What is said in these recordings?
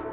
What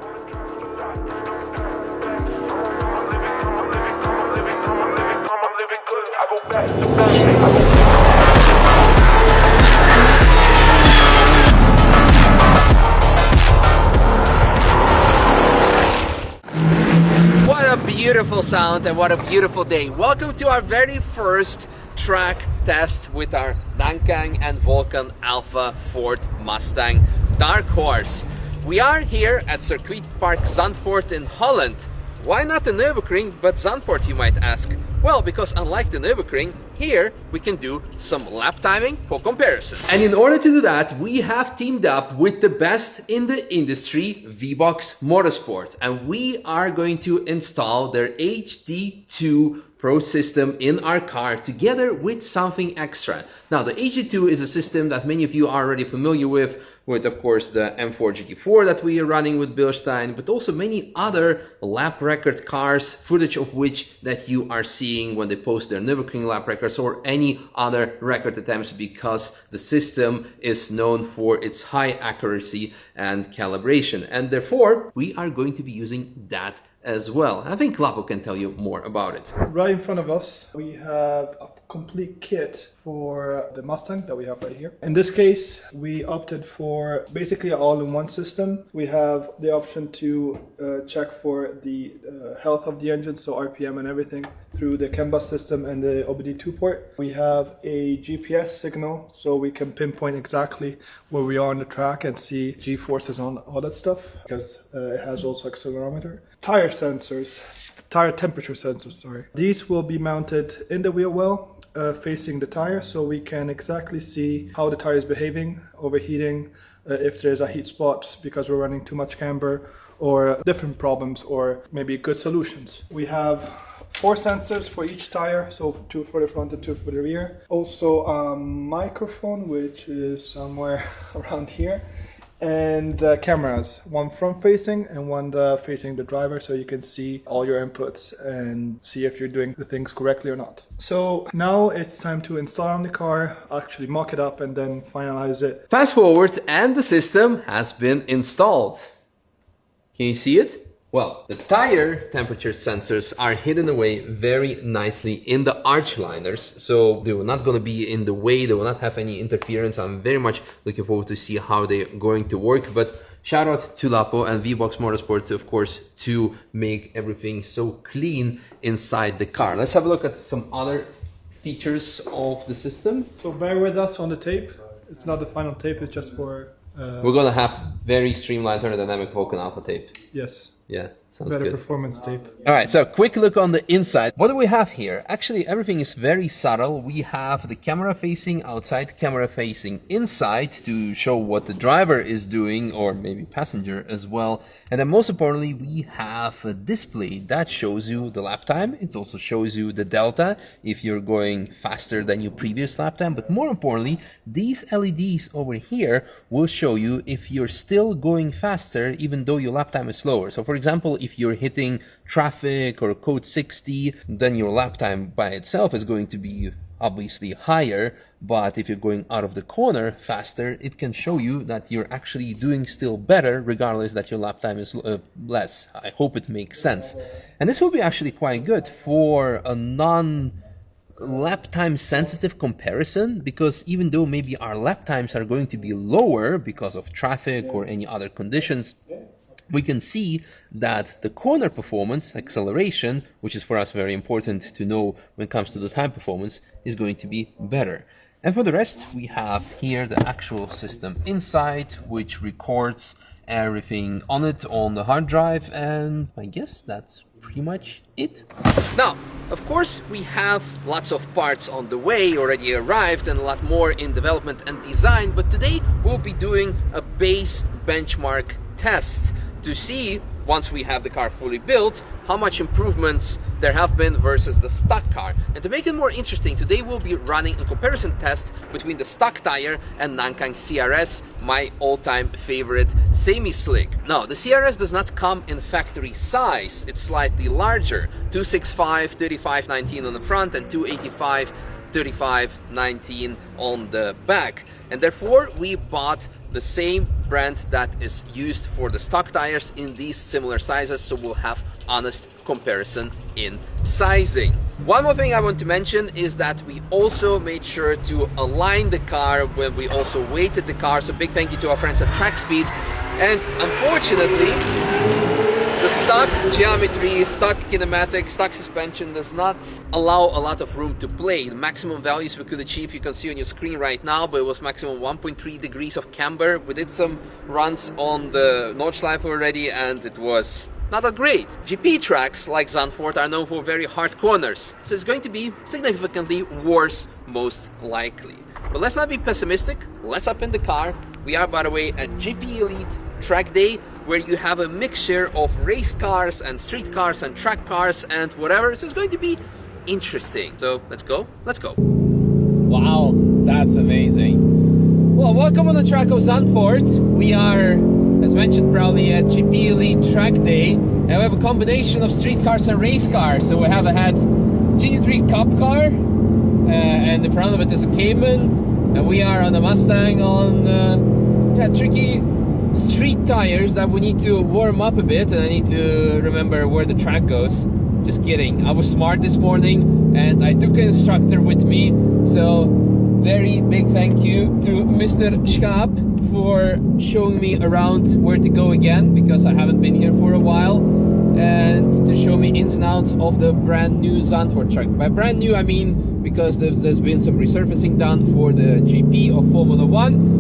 a beautiful sound and what a beautiful day. Welcome to our very first track test with our Nankang and Vulcan Alpha Ford Mustang Dark Horse. We are here at Circuit Park Zandvoort in Holland. Why not the Nürburgring but Zandvoort, you might ask? Well, because unlike the Nürburgring, here we can do some lap timing for comparison. And in order to do that, we have teamed up with the best in the industry, VBox Motorsport. And we are going to install their HD2 Pro system in our car together with something extra. Now, the HD2 is a system that many of you are already familiar with of course the M4 GT4 that we are running with Bilstein, but also many other lap record cars, footage of which that you are seeing when they post their Nürburgring lap records or any other record attempts, because the system is known for its high accuracy and calibration. And therefore, we are going to be using that as well. I think Lapo can tell you more about it. Right in front of us, we have a complete kit for the Mustang that we have right here. In this case, we opted for basically an all-in-one system. We have the option to check for the health of the engine, so RPM and everything, through the CAN bus system and the OBD2 port. We have a GPS signal, so we can pinpoint exactly where we are on the track and see G-forces and all that stuff, because it has also accelerometer. Tire sensors, tire temperature sensors, sorry. These will be mounted in the wheel well, facing the tire, so we can exactly see how the tire is behaving, overheating, if there's a heat spot because we're running too much camber, or different problems, or maybe good solutions. We have 4 sensors for each tire, so 2 for the front and 2 for the rear. Also a microphone, which is somewhere around here. And cameras, one front facing and one facing the driver, so you can see all your inputs and see if you're doing the things correctly or not. So now it's time to install on the car, actually mock it up and then finalize it. Fast forward and the system has been installed. Can you see it? Well, the tire temperature sensors are hidden away very nicely in the arch liners, so they will not going to be in the way, they will not have any interference. I'm very much looking forward to see how they're going to work, but shout out to Lapo and VBox Motorsport, of course, to make everything so clean inside the car. Let's have a look at some other features of the system. So bear with us on the tape. It's not the final tape, it's just for... We're going to have very streamlined aerodynamic Vulcan Alpha tape. Yes. Yeah, sounds better good. Performance tape. All right, so quick look on the inside. What do we have here? Actually, everything is very subtle. We have the camera facing outside, camera facing inside to show what the driver is doing, or maybe passenger as well. And then most importantly, we have a display that shows you the lap time. It also shows you the delta if you're going faster than your previous lap time. But more importantly, these LEDs over here will show you if you're still going faster even though your lap time is slower. So for example, if you're hitting traffic or code 60, then your lap time by itself is going to be obviously higher, but if you're going out of the corner faster, it can show you that you're actually doing still better regardless that your lap time is less. I hope it makes sense. And this will be actually quite good for a lap time sensitive comparison, because even though maybe our lap times are going to be lower because of traffic or any other conditions, we can see that the corner performance, acceleration, which is for us very important to know when it comes to the time performance, is going to be better. And for the rest, we have here the actual system inside, which records everything on it on the hard drive, and I guess that's pretty much it. Now, of course, we have lots of parts on the way already arrived and a lot more in development and design, but today we'll be doing a base benchmark test to see, once we have the car fully built, how much improvements there have been versus the stock car. And to make it more interesting, today we'll be running a comparison test between the stock tire and Nankang CRS, my all-time favorite semi-slick. Now, the CRS does not come in factory size, it's slightly larger, 265 3519 on the front and 285 3519 on the back. And therefore we bought the same brand that is used for the stock tires in these similar sizes, so we'll have honest comparison in sizing. One more thing I want to mention is that we also made sure to align the car when we also weighted the car, so big thank you to our friends at Track Speed. And unfortunately, the stock geometry, stock kinematic, stock suspension does not allow a lot of room to play. The maximum values we could achieve you can see on your screen right now, but it was maximum 1.3 degrees of camber. We did some runs on the Nordschleife already and it was not that great. GP tracks like Zandvoort are known for very hard corners, so it's going to be significantly worse most likely. But let's not be pessimistic, let's up in the car. We are, by the way, at GP Elite Track Day, where you have a mixture of race cars and street cars and track cars and whatever, so it's going to be interesting. So let's go. Wow, that's amazing. Well, welcome on the track of Zandvoort. We are, as mentioned, proudly at GP Elite Track Day, and we have a combination of street cars and race cars. So we have had GT3 Cup car, and in front of it is a Cayman, and we are on a Mustang on tricky street tires that we need to warm up a bit, and I need to remember where the track goes. Just kidding, I was smart this morning and I took an instructor with me, so very big thank you to Mr. Schaap for showing me around where to go again, because I haven't been here for a while, and to show me ins and outs of the brand new Zandvoort track. By brand new I mean because there's been some resurfacing done for the GP of Formula 1.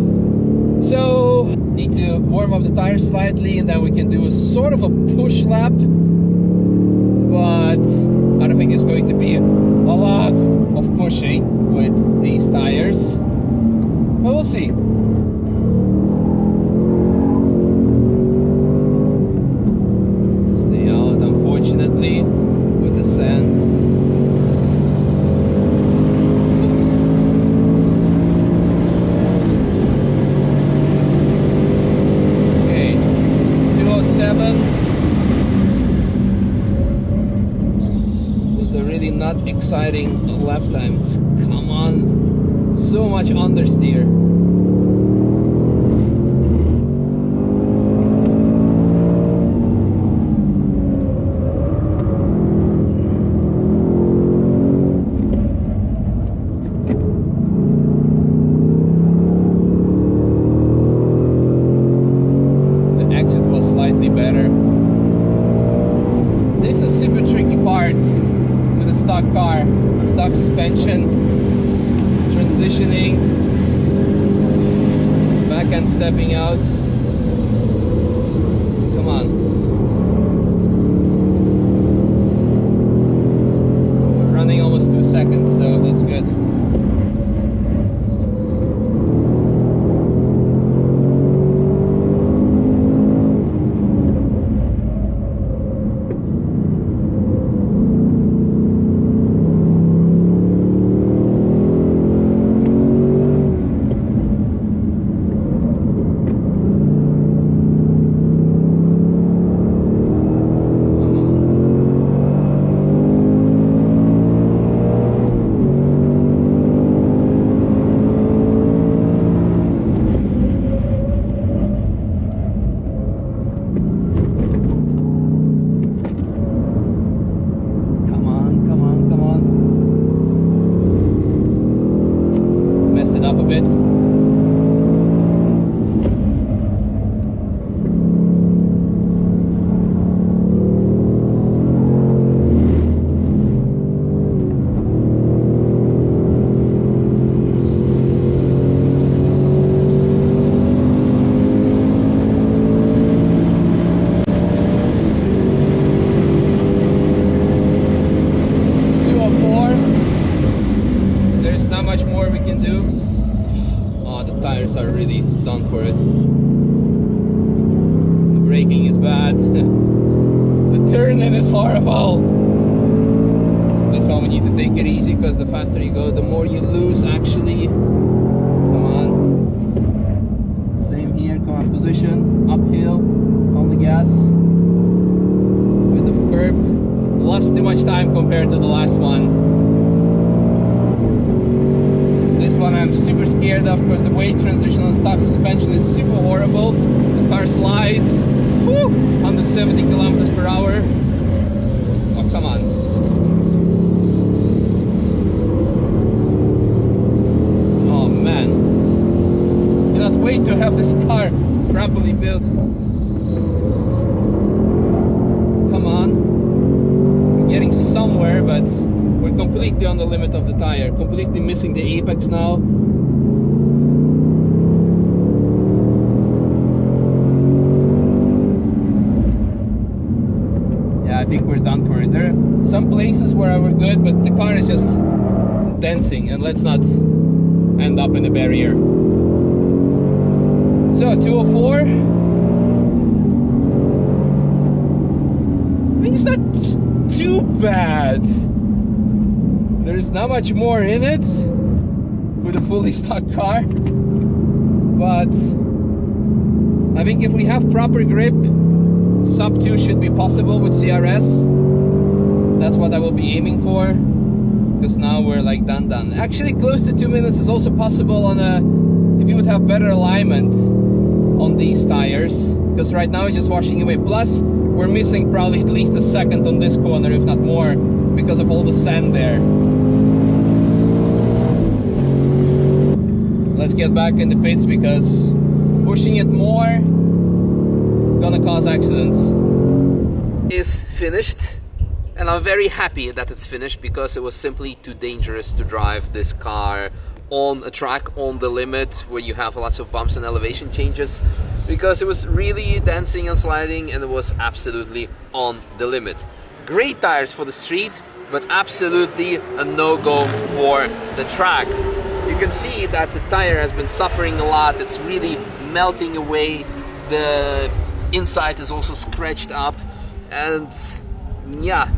So, need to warm up the tires slightly and then we can do a sort of a push lap. But I don't think it's going to be a lot of pushing with these tires. But we'll see. Stay out, unfortunately, with the sand. Not exciting lap times. Come on, so much understeer. The exit was slightly better. This is super tricky parts. Stock car, stock suspension, transitioning, back end stepping out. Come on. We're running almost 2 seconds, so that's good. Are really done for it. The braking is bad. The turning is horrible. This one we need to take it easy, because the faster you go, the more you lose actually. Come on. Same here, come on, position, uphill, on the gas. Bit of curb. Lost too much time compared to the last one. This one I'm super scared here, of course, the weight transition on stock suspension is super horrible. The car slides, whoo, 170 kilometers per hour. Oh, come on. Oh, man. Cannot wait to have this car properly built. Come on. We're getting somewhere, but we're completely on the limit of the tire. Completely missing the apex now. Yeah, I think we're done for it. There are some places where we're good, but the car is just dancing, and let's not end up in the barrier. So 204. I mean, it's not too bad. There's not much more in it with a fully stock car, but I think if we have proper grip, sub 2 should be possible with CRS. That's what I will be aiming for, because now we're like done. Actually, close to 2 minutes is also possible on a, if you would have better alignment on these tires, because right now it's just washing away. Plus, we're missing probably at least a second on this corner, if not more, because of all the sand there. Let's get back in the pits, because pushing it more gonna cause accidents. Is finished, and I'm very happy that it's finished, because it was simply too dangerous to drive this car on a track on the limit where you have lots of bumps and elevation changes, because it was really dancing and sliding, and it was absolutely on the limit. Great tires for the street, but absolutely a no-go for the track. You can see that the tire has been suffering a lot. It's really melting away. The inside is also scratched up, and yeah,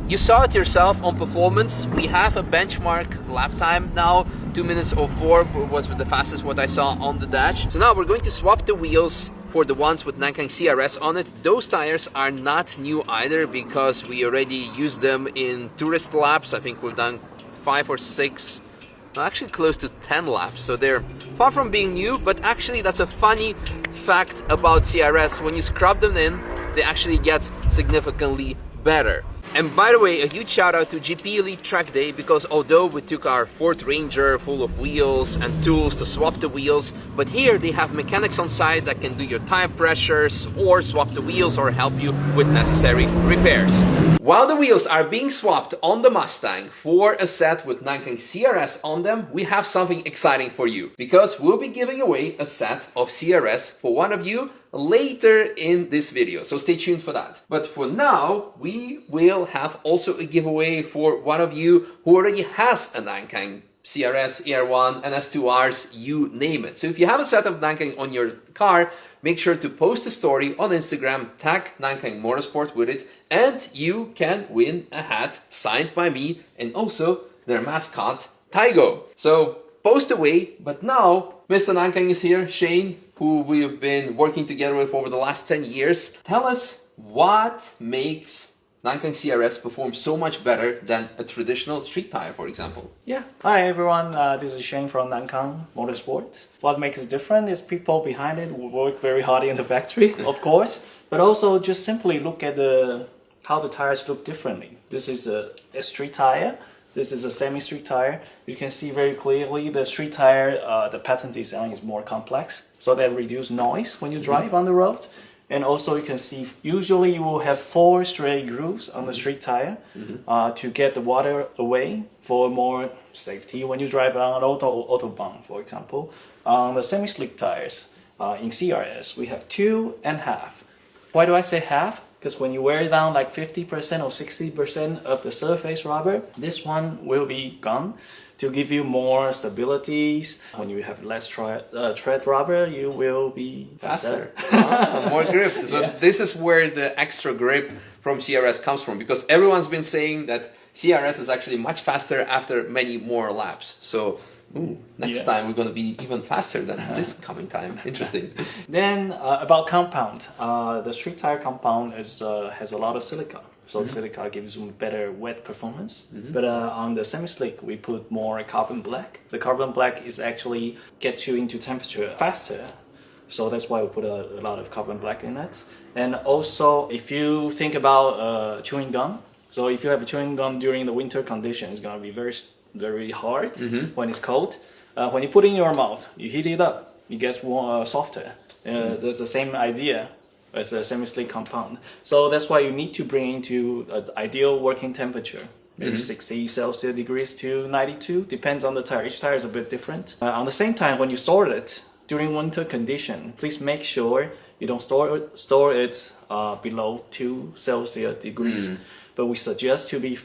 you saw it yourself on performance. We have a benchmark lap time now. 2 minutes 04 was the fastest what I saw on the dash. So now we're going to swap the wheels for the ones with Nankang CRS on it. Those tires are not new either, because we already used them in tourist laps. I think we've done 5 or 6, actually close to 10 laps. So they're far from being new, but actually that's a funny fact about CRS. When you scrub them in, they actually get significantly better. And by the way, a huge shout out to GP Elite Track Day, because although we took our Ford Ranger full of wheels and tools to swap the wheels, but here they have mechanics on site that can do your tire pressures or swap the wheels or help you with necessary repairs. While the wheels are being swapped on the Mustang for a set with Nankang CRS on them, we have something exciting for you, because we'll be giving away a set of CRS for one of you later in this video, so stay tuned for that. But for now, we will have also a giveaway for one of you who already has a Nankang CRS, ER1, and S2Rs, you name it. So if you have a set of Nankang on your car, make sure to post a story on Instagram, tag Nankang Motorsport with it, and you can win a hat signed by me and also their mascot, Taigo. So post away, but now Mr. Nankang is here, Shane, who we have been working together with over the last 10 years. Tell us what makes Nankang CRS perform so much better than a traditional street tire, for example. Yeah. Hi everyone, this is Shane from Nankang Motorsport. What makes it different is people behind it will work very hard in the factory, of course, but also just simply look at how the tires look differently. This is a street tire. This is a semi-street tire. You can see very clearly the street tire, the pattern design is more complex, so that reduces noise when you drive on the road. And also you can see usually you will have 4 straight grooves on the street tire to get the water away for more safety when you drive on an autobahn, for example. On the semi-slick tires in CRS, we have 2.5. Why do I say half? Because when you wear down like 50% or 60% of the surface rubber, this one will be gone to give you more stabilities. When you have less tread rubber, you will be faster. More grip. So yeah. This is where the extra grip from CRS comes from, because everyone's been saying that CRS is actually much faster after many more laps. So next time we're going to be even faster than this coming time. Interesting. Then about compound, the street tire compound has a lot of silica. so the silica gives you better wet performance. But on the semi-slick, we put more carbon black. The carbon black is actually get you into temperature faster, so that's why we put a lot of carbon black in it. And also, if you think about chewing gum, so if you have a chewing gum during the winter condition, it's gonna be very hard when it's cold. When you put it in your mouth, you heat it up, it gets softer. There's the same idea as a semi-slick compound. So that's why you need to bring into an ideal working temperature. Maybe 60 Celsius degrees to 92, depends on the tire. Each tire is a bit different. On the same time, when you store it during winter condition, please make sure you don't store it below 2 Celsius degrees. But we suggest to be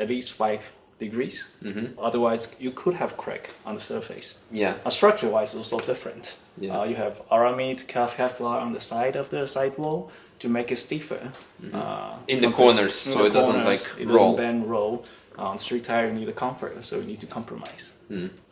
at least 5 degrees. Otherwise, you could have crack on the surface. Structure-wise, it's also different. You have aramid Kevlar on the side of the sidewall to make it stiffer. In the corners, so it doesn't like roll. Doesn't bend, roll. On street tire, you need a comfort, so you need to compromise.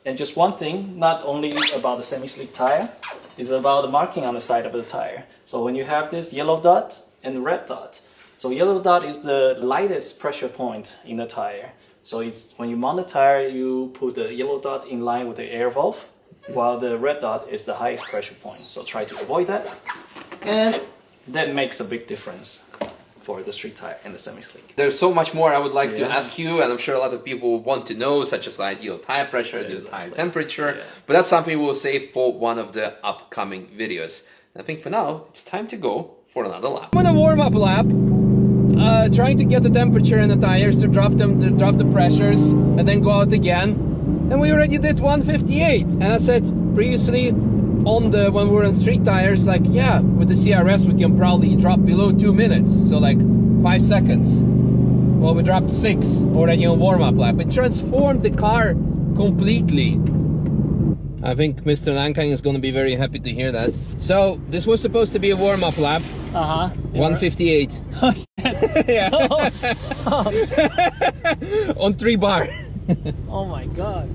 And just one thing, not only about the semi-slick tire, is about the marking on the side of the tire. So when you have this yellow dot and red dot, so yellow dot is the lightest pressure point in the tire. So it's when you mount the tire, you put the yellow dot in line with the air valve, while the red dot is the highest pressure point. So try to avoid that, and that makes a big difference for the street tire and the semi-slick. There's so much more I would like to ask you, and I'm sure a lot of people want to know, such as the ideal tire pressure, the tire temperature, but that's something we'll save for one of the upcoming videos. And I think for now, it's time to go for another lap. I'm on a warm-up lap, trying to get the temperature in the tires, to drop the pressures, and then go out again. And we already did 158, and I said previously, when we were on street tires, like, yeah, with the CRS we can probably drop below 2 minutes, so like 5 seconds. Well, we dropped 6 already on warm-up lap. It transformed the car completely. I think Mr. Nankang is going to be very happy to hear that. So this was supposed to be a warm-up lap. 158. Oh, shit. Yeah. On 3 bar. Oh my god.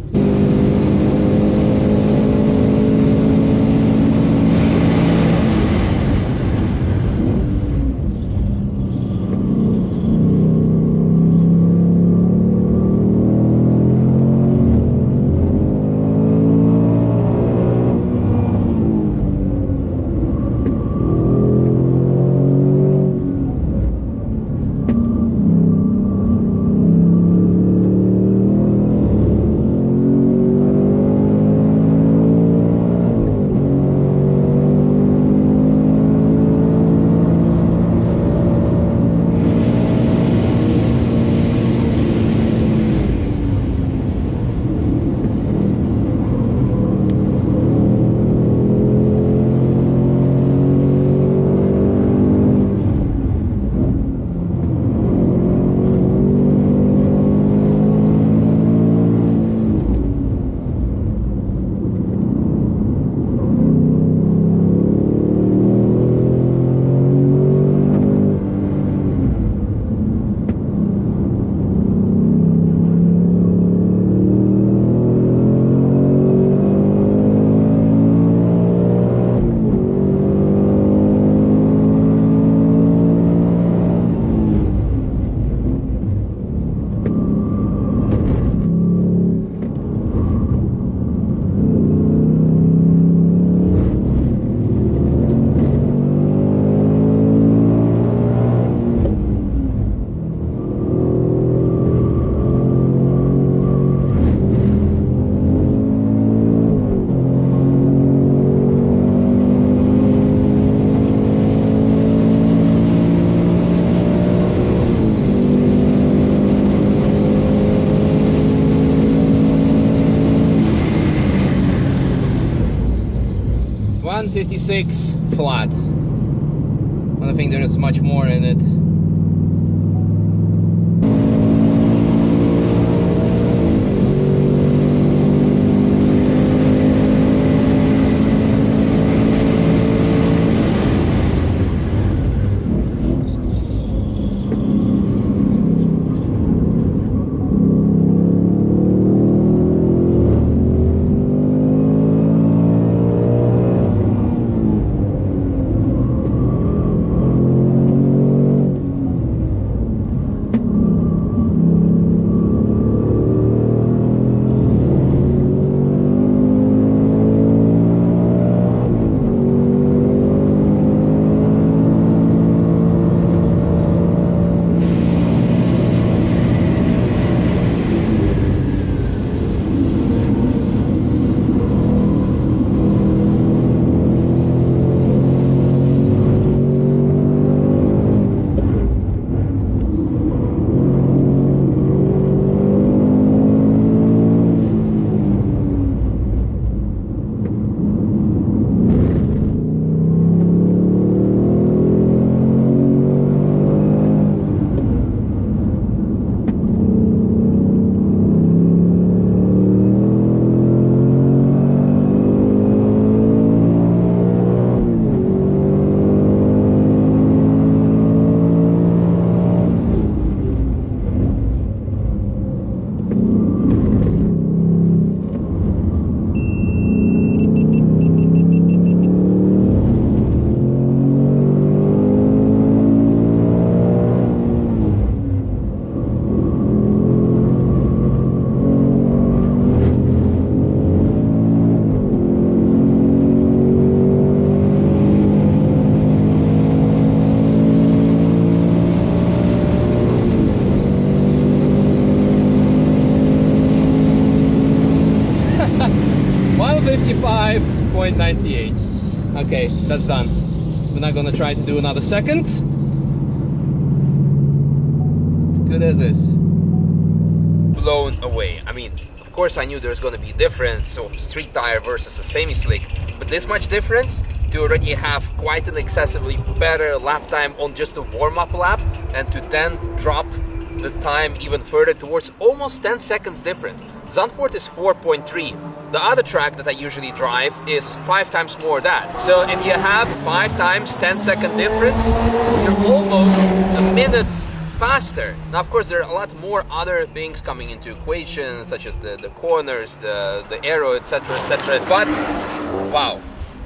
.56 flat. I don't think there is much more in it. 0.98. Okay, that's done. We're not gonna try to do another second. As good as this. Blown away. I mean, of course I knew there's gonna be a difference of street tire versus a semi-slick, but this much difference to already have quite an excessively better lap time on just a warm-up lap, and to then drop the time even further towards almost 10 seconds different. Zandvoort is 4.3. The other track that I usually drive is 5 times more that. So if you have 5 times 10-second difference, you're almost a minute faster. Now, of course, there are a lot more other things coming into equation, such as the corners, the aero, etc., etc. But, wow,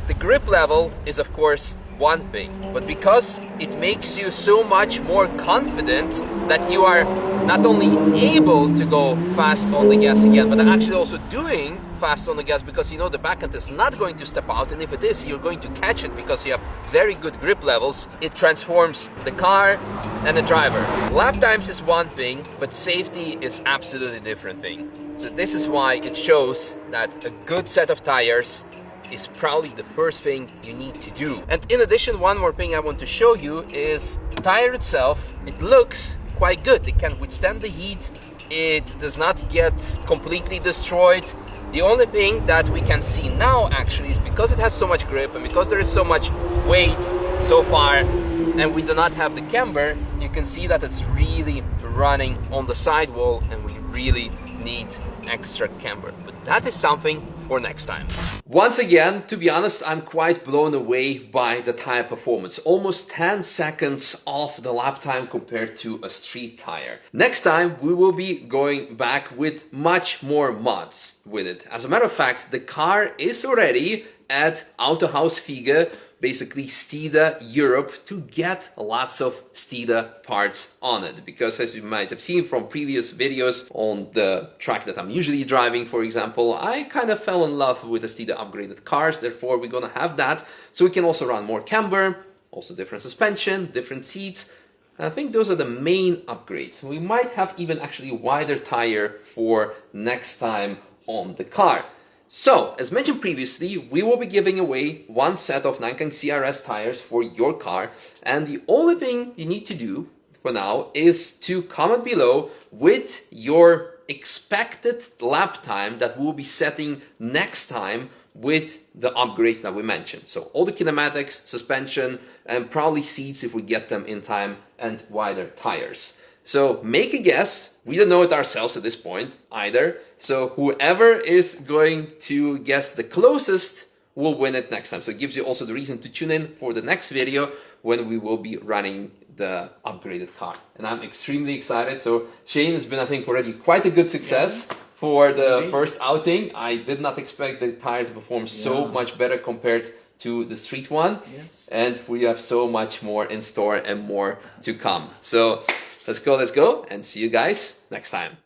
the grip level is, of course, one thing. But because it makes you so much more confident that you are not only able to go fast on the gas again, but actually also doing fast on the gas, because you know the backhand is not going to step out, and if it is, you're going to catch it because you have very good grip levels. It transforms the car and the driver. Lap times is one thing, but safety is absolutely a different thing. So this is why it shows that a good set of tires is probably the first thing you need to do. And in addition, one more thing I want to show you is the tire itself. It looks quite good. It can withstand the heat. It does not get completely destroyed. The only thing that we can see now actually is because it has so much grip and because there is so much weight so far and we do not have the camber, you can see that it's really running on the sidewall and we really need extra camber. But that is something for next time. Once again, to be honest, I'm quite blown away by the tire performance. Almost 10 seconds off the lap time compared to a street tire. Next time, we will be going back with much more mods with it. As a matter of fact, the car is already at Autohaus Fiege, basically Stida Europe, to get lots of Stida parts on it. Because as you might have seen from previous videos on the track that I'm usually driving, for example, I kind of fell in love with the Stida upgraded cars. Therefore, we're gonna have that. So we can also run more camber, also different suspension, different seats. I think those are the main upgrades. We might have even actually a wider tire for next time on the car. So, as mentioned previously, we will be giving away one set of Nankang CRS tires for your car, and the only thing you need to do for now is to comment below with your expected lap time that we'll be setting next time with the upgrades that we mentioned. So all the kinematics, suspension, and probably seats if we get them in time, and wider tires. So make a guess. We don't know it ourselves at this point either. So whoever is going to guess the closest will win it next time. So it gives you also the reason to tune in for the next video when we will be running the upgraded car. And I'm extremely excited. So Shane has been, I think, already quite a good success for the first outing. I did not expect the tire to perform so much better compared to the street one. And we have so much more in store and more to come. So let's go, and see you guys next time.